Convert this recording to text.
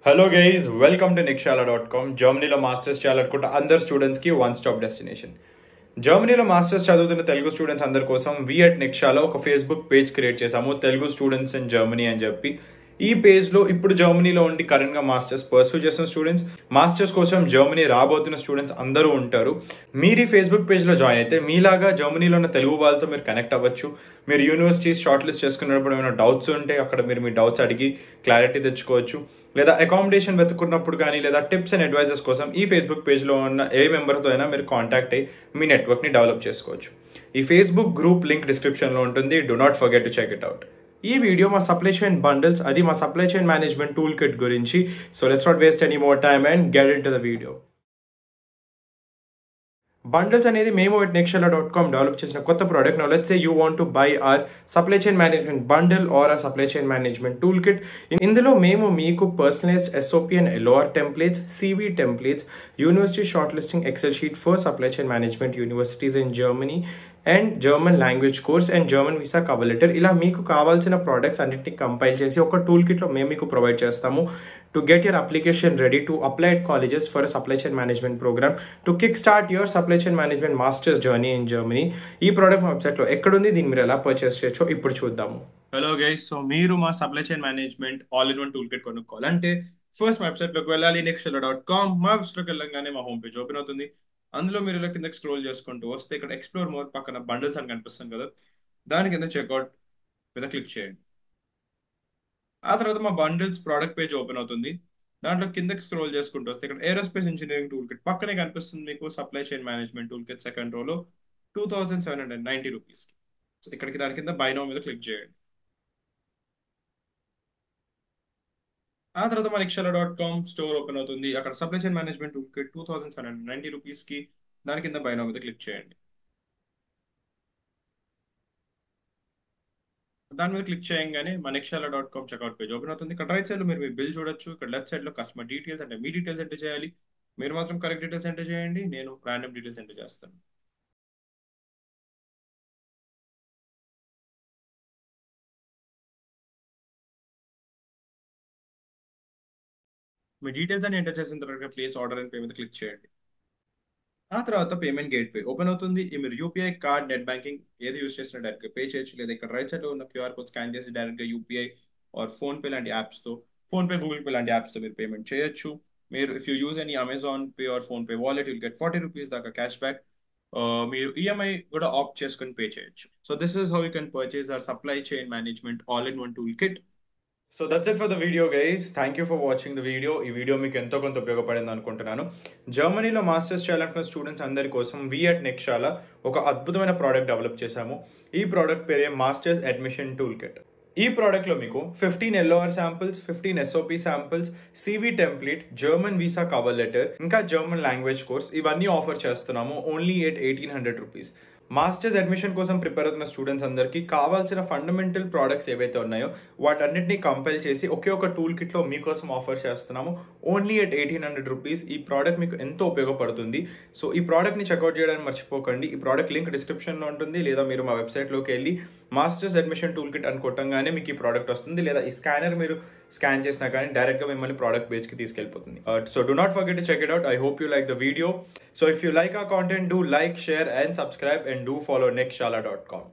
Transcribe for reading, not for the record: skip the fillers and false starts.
Hello guys, welcome to nikshala.com. జర్మనీలో masters చేయాలనుకుంటే అందరు స్టూడెంట్స్ కి వన్ స్టాప్ డెస్టినేషన్. జర్మనీలో మాస్టర్స్ చదువుతున్న తెలుగు స్టూడెంట్స్ అందరి కోసం వి అట్ నిక్షాలో ఒక ఫేస్బుక్ పేజ్ క్రియేట్ చేసాము, తెలుగు స్టూడెంట్స్ ఇన్ జర్మనీ అని చెప్పి. ఈ పేజ్ లో ఇప్పుడు జర్మనీలో ఉండి కరెంట్ గా మాస్టర్స్ పర్సూ చేస్తున్న స్టూడెంట్స్, మాస్టర్స్ కోసం జర్మనీ రాబోతున్న స్టూడెంట్స్ అందరూ ఉంటారు. మీరు ఈ ఫేస్బుక్ పేజ్ లో జాయిన్ అయితే మీలాగా జర్మనీలో ఉన్న తెలుగు వాళ్ళతో మీరు కనెక్ట్ అవ్వచ్చు. మీరు యూనివర్సిటీస్ షార్ట్ లిస్ట్ చేసుకున్నప్పుడు ఏమైనా డౌట్స్ ఉంటే అక్కడ మీరు మీ డౌట్స్ అడిగి క్లారిటీ తెచ్చుకోవచ్చు. లేదా అకామిడేషన్ వెతుకున్నప్పుడు కానీ లేదా టిప్స్ అండ్ అడ్వైజెస్ కోసం ఈ ఫేస్బుక్ పేజ్లో ఉన్న ఏ మెంబర్తో అయినా మీరు కాంటాక్ట్ అయ్యి మీ నెట్వర్క్ని డెవలప్ చేసుకోవచ్చు. ఈ ఫేస్బుక్ గ్రూప్ లింక్ డిస్క్రిప్షన్లో ఉంటుంది. Do not forget to check it out. ఈ వీడియో మా సప్లై చైన్ బండిల్స్, అది మా supply chain management tool kit గురించి. So let's not waste any more time and get in to the video. Bundles అనేది మేము at nikshala.com develop చేసిన కొత్త product. Now let's say you want to buy our supply chain management bundle or uh supply chain management tool kit. ఇందులో మేము మీకు personalised SOP and LOR templates, CV templates, university short listing Excel sheet for supply chain management universities in Germany and German language course and German visa cover letter, ఇలా మీకు కావాల్సిన products అన్నింటినీ compile చేసి ఒక tool కిట్లో మేము మీకు provide చేస్తాము to get your application ready to apply at colleges for a supply chain management program to kickstart your supply chain management master's journey in Germany. ఈ ప్రోడక్ట్ మా వెబ్సైట్లో ఎక్కడుంది, దీన్ని మీరు ఎలా పర్చేస్ చేయొచ్చో ఇప్పుడు చూద్దాము. హలో గైస్, సో మీరు మా supply chain management all in one tool kit కొనుక్కోవాలంటే ఫస్ట్ మా వెబ్సైట్లోకి వెళ్ళాలి, nikshala.com. మా వెబ్సైట్లోకి వెళ్ళగానే మా హోమ్ పేజ్ ఓపెన్ అవుతుంది. అందులో మీరు ఇలా కిందకి స్క్రోల్ చేసుకుంటూ వస్తే ఇక్కడ ఎక్స్ప్లోర్ మోర్ పక్కన బండిల్స్ అని కనిపిస్తుంది కదా, దాని కింద చెక్అవుట్ మీద క్లిక్ చేయండి. ఆ తర్వాత మా బండిల్స్ ప్రోడక్ట్ పేజ్ ఓపెన్ అవుతుంది. దాంట్లో కిందకి స్క్రోల్ చేసుకుంటూ వస్తే ఇక్కడ ఏరోస్పేస్ ఇంజనీరింగ్ టూల్ కిట్ పక్కనే కనిపిస్తుంది మీకు supply chain management tool kit second రోలో 2790 రూపీస్. సో ఇక్కడికి దాని కింద బై నౌ మీద క్లిక్ చేయండి. ఆ తర్వాత మా nikshala.com స్టోర్ ఓపెన్ అవుతుంది. అక్కడ supply chain management tool kit 2790 rupees కి దాని కింద బై నౌ మీద క్లిక్ చేయండి. దాని మీద క్లిక్ చేయగానే మా nikshala.com చెక్అవుట్ పేజ్ ఓపెన్ అవుతుంది. ఇక్కడ రైట్ సైడ్ లో మీరు మీ బిల్ చూడొచ్చు. ఇక్కడ లెఫ్ట్ సైడ్ లో కస్టమర్ డీటెయిల్స్ అంటే మీ డీటెయిల్స్ ఎంటర్ చేయాలి. మీరు మాత్రం కరెక్ట్ డీటెయిల్స్ ఎంటర్ చేయండి, నేను రాండమ్ డీటెయిల్స్ ఎంటర్ చేస్తాను. మీ డీటెయిల్స్ అని ఎంటర్ చేసిన తర్వాత ప్లేస్ ఆర్డర్ అండ్ పే మీద క్లిక్ చేయండి. ఆ తర్వాత పేమెంట్ గేట్వే ఓపెన్ అవుతుంది. మీరు యూపీఐ కార్డ్, నెట్ బ్యాంకింగ్ ఏది యూస్ చేసినా డైరెక్ట్ గా పే చేయొచ్చు. లేదా ఇక్కడ రైట్ సైడ్ లో ఉన్న QR కోడ్ స్కాన్ చేసి డైరెక్ట్ గా యూపీఐ ఆర్ ఫోన్ పే లాంటి యాప్స్ తో, ఫోన్ పే, గూగుల్ పే లాంటి యాప్స్ తో మీరు పేమెంట్ చేయొచ్చు. మీరు if you use any Amazon Pay or PhonePe wallet will get 40 rupees దాకా క్యాష్ బ్యాక్. మీరు ఈఎంఐ కూడా ఆప్ట్ చేసుకుని పే చేయొచ్చు. So this is how you can purchase our supply chain management all in one tool kit. So that's it for the video guys. Thank you for watching the video. ఈ video మీకు ఎంతో కొంత ఉపయోగపడింది అనుకుంటున్నాను. జర్మనీలో masters చేయాలనుకున్న students అందరి కోసం వి అట్ నిక్షాలా ఒక అద్భుతమైన ప్రోడక్ట్ డెవలప్ చేశాము. ఈ ప్రోడక్ట్ పేరే మాస్టర్స్ అడ్మిషన్ టూల్ కిట్. ఈ ప్రోడక్ట్లో మీకు 15 LOR samples, 15 SOP samples, CV template, German visa cover letter, ఇంకా జర్మన్ లాంగ్వేజ్ కోర్స్ ఇవన్నీ ఆఫర్ చేస్తున్నాము only at 1800 rupees. Masters admission కోసం ప్రిపేర్ అవుతున్న స్టూడెంట్స్ అందరికీ కావాల్సిన ఫండమెంటల్ ప్రోడక్ట్స్ ఏవైతే ఉన్నాయో వాటన్నిటిని కంపైల్ చేసి ఒకే ఒక టూల్ కిట్లో మీకోసం ఆఫర్ చేస్తున్నాము ఓన్లీ ఎట్ 1800 రూపీస్. ఈ ప్రోడక్ట్ మీకు ఎంతో ఉపయోగపడుతుంది. సో ఈ ప్రోడక్ట్ని చెక్అవుట్ చేయడానికి మర్చిపోకండి. ఈ ప్రోడక్ట్ లింక్ డిస్క్రిప్షన్లో ఉంటుంది, లేదా మీరు మా వెబ్సైట్లోకి వెళ్ళి మాస్టర్స్ అడ్మిషన్ టూల్ కిట్ అని కొట్టంగానే మీకు ఈ ప్రోడక్ట్ వస్తుంది. లేదా ఈ స్కానర్ మీరు స్కాన్ చేసినా కానీ డైరెక్ట్గా మిమ్మల్ని ప్రోడక్ట్ పేజ్కి తీసుకెళ్ళిపోతుంది. So do not forget to check it out. I hope you like the video. So if you like our content, do like, share and subscribe and do follow nikshala.com.